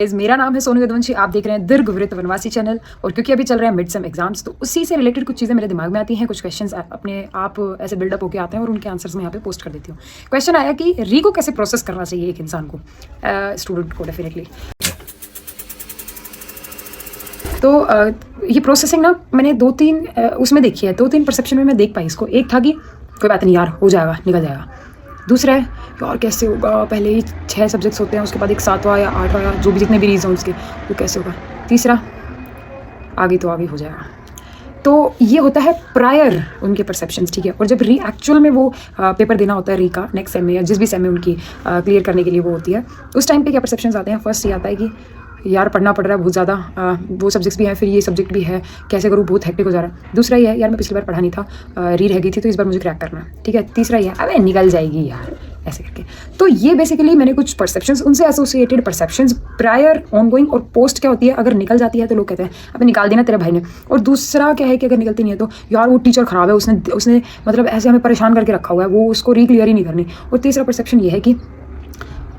मेरा नाम है सोनू यदुवंशी, आप देख रहे हैं दीर्घवृत्त वनवासी चैनल। और क्योंकि अभी चल रहे हैं मिड सेम एग्जाम्स, तो उसी से रिलेटेड कुछ चीज़ें मेरे दिमाग में आती हैं, कुछ क्वेश्चंस अपने आप ऐसे बिल्डअप होकर आते हैं और उनके आंसर्स मैं यहाँ पे पोस्ट कर देती हूँ। क्वेश्चन आया कि री को कैसे प्रोसेस करना चाहिए एक इंसान को, स्टूडेंट को डेफिनेटली। तो ये प्रोसेसिंग ना मैंने दो तीन उसमें देखी है, 2-3 परसेप्शन में मैं देख पाई इसको। एक था कि कोई बात नहीं यार, हो जाएगा, निकल जाएगा। दूसरा है यार कैसे होगा, पहले ही 6 सब्जेक्ट्स होते हैं, उसके बाद एक 7वां या 8वां या जो भी जितने भी रीजन उसके, वो कैसे होगा। तीसरा आगे तो आगे हो जाएगा। तो ये होता है प्रायर उनके परसेप्शंस, ठीक है। और जब री एक्चुअल में वो पेपर देना होता है री का नेक्स्ट सेम में या जिस भी सेम में उनकी क्लियर करने के लिए वो होती है, उस टाइम पे क्या परसेप्शंस आते हैं। फर्स्ट ये आता है कि यार पढ़ना पड़ रहा है बहुत ज़्यादा, वो सब्जेक्ट्स भी हैं, फिर ये सब्जेक्ट भी है, कैसे करूँ, बहुत हेक्टिक हो जा रहा है। दूसरा ये है यार मैं पिछली बार पढ़ा नहीं था, री रह गई थी, तो इस बार मुझे क्रैक करना है, ठीक है। तीसरा ये है अबे निकल जाएगी यार, ऐसे करके। तो ये बेसिकली मैंने कुछ परसेप्शंस, उनसे एसोसिएटेड परसेप्शंस, प्रायर, ऑनगोइंग और पोस्ट क्या होती है। अगर निकल जाती है तो लोग कहते हैं अबे निकाल देना तेरे भाई ने। और दूसरा क्या है कि अगर निकलती नहीं है तो यार वो टीचर खराब है, उसने मतलब ऐसे हमें परेशान करके रखा हुआ है, वो उसको री क्लियर ही नहीं करनी। और तीसरा परसेप्शन ये है कि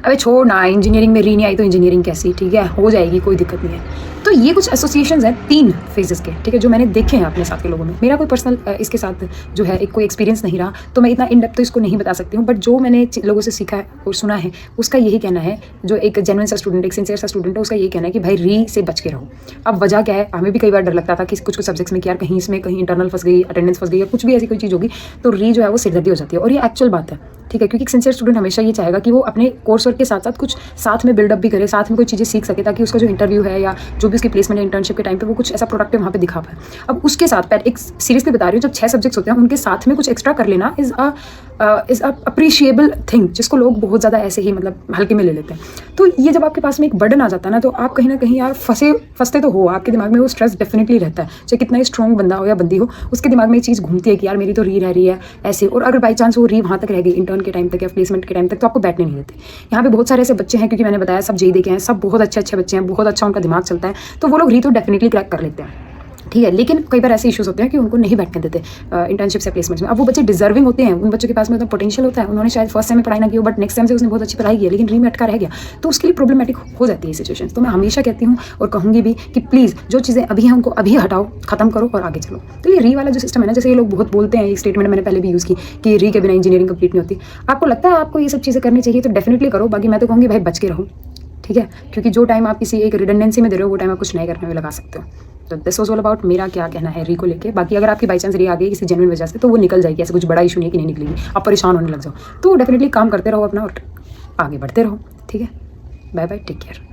अबे छोड़ ना, इंजीनियरिंग में री नहीं आई तो इंजीनियरिंग कैसी, ठीक है, हो जाएगी, कोई दिक्कत नहीं है। तो ये कुछ एसोसिएशंस हैं 3 फेजेस के, ठीक है, जो मैंने देखे हैं अपने साथ के लोगों में। मेरा कोई पर्सनल इसके साथ जो है एक कोई एक्सपीरियंस नहीं रहा, तो मैं इतना इन डेप्थ तो इसको नहीं बता सकती हूँ। बट जो मैंने लोगों से सीखा है और सुना है, उसका यही कहना है, जो एक जेन्युइन सा स्टूडेंट, एक सिंसियर सा स्टूडेंट है, उसका यही कहना है कि भाई री से बच के रहो। अब वजह क्या है, हमें भी कई बार डर लगता था कि कुछ सब्जेक्ट्स में कि यार कहीं इसमें कहीं इंटरनल फंस गई, अटेंडेंस फंस गई या कुछ भी ऐसी कोई चीज़ होगी, तो री जो है वो सिरदर्दी हो जाती है। और ये एक्चुअल बात है, ठीक है, क्योंकि एक सिंसियर स्टूडेंट हमेशा ये चाहेगा कि वो अपने कोर्स वर्क के साथ साथ कुछ साथ में बिल्डअप भी करे, साथ में कोई चीज़ें सीख सके, ताकि उसका जो इंटरव्यू है या जो भी उसकी प्लेसमेंट है इंटर्नशिप के टाइम पे वो कुछ ऐसा प्रोडक्टिव वहाँ पे दिखा पाए। अब उसके साथ एक सीरियसली बता रही हूँ, जब 6 सब्जेक्ट्स होते हैं उनके साथ में कुछ एक्स्ट्रा कर लेना इज़ अ अप्रिशिएबल थिंग, जिसको लोग बहुत ज़्यादा ऐसे ही मतलब हल्के में ले लेते हैं। तो ये जब आपके पास में एक बर्डन आ जाता है ना, तो आप कहीं ना कहीं यार फंसते तो हो, आपके दिमाग में वो स्ट्रेस डेफिनेटली रहता है। चाहे कितना ही स्ट्रॉन्ग बंदा हो या बंदी हो, उसके दिमाग में एक चीज़ घूमती है कि यार मेरी तो री रह रही है ऐसे। और अगर बाई चांस वो री वहाँ तक रह गई इंटर्न के टाइम तक या प्लेसमेंट के टाइम तक, तो आपको बैठने नहीं देते। यहाँ पे बहुत सारे ऐसे बच्चे हैं, क्योंकि मैंने बताया सब जेईई देके हैं, सब बहुत अच्छे बच्चे हैं, बहुत अच्छा उनका दिमाग चलता है, तो वो लोग री तो डेफिनेटली क्रैक कर लेते हैं, ठीक है। लेकिन कई बार ऐसे इश्यूज होते हैं कि उनको नहीं बैठने देते इंटर्नशिप से प्लेसमेंट्स में। अब वो बच्चे डिजर्विंग होते हैं, उन बच्चों के पास में उतना पोटेंशियल होता है, उन्होंने शायद फर्स्ट सेम में पढ़ाई ना की हो, बट नेक्स्ट सेम से उसने बहुत अच्छी पढ़ाई की है, लेकिन री में अटका रह गया, तो उसके लिए प्रॉब्लमेटिक हो जाती है सिचुएशन। तो मैं हमेशा कहती हूँ और कहूँगी भी कि प्लीज़ जो चीज़ें अभी हैं उनको अभी हटाओ, खत्म करो और आगे चलो। तो ये री वाला जो सिस्टम है ना, जैसे ये लोग बहुत बोलते हैं, ये स्टेटमेंट मैंने पहले भी यूज़ की कि री के बिना इंजीनियरिंग कंप्लीट नहीं होती। आपको लगता है आपको ये सब चीज़ें करनी चाहिए तो डेफिनेटली करो, बाकी मैं तो कहूँगी भाई बच के रहो, ठीक है, क्योंकि जो टाइम आप किसी एक रिडंडेंसी में दे रहे हो, वो टाइम आप कुछ नए करने में लगा सकते हो। तो दिस वाज ऑल अबाउट मेरा क्या कहना है री को लेके। बाकी अगर आपकी बाई चांस री आ गई किसी जेन्युइन वजह से, तो वो निकल जाएगी, ऐसा कुछ बड़ा इशू नहीं है कि नहीं निकलेगी, आप परेशान होने लग जाओ। तो डेफिनेटली काम करते रहो अपना और आगे बढ़ते रहो, ठीक है। Bye bye, take care.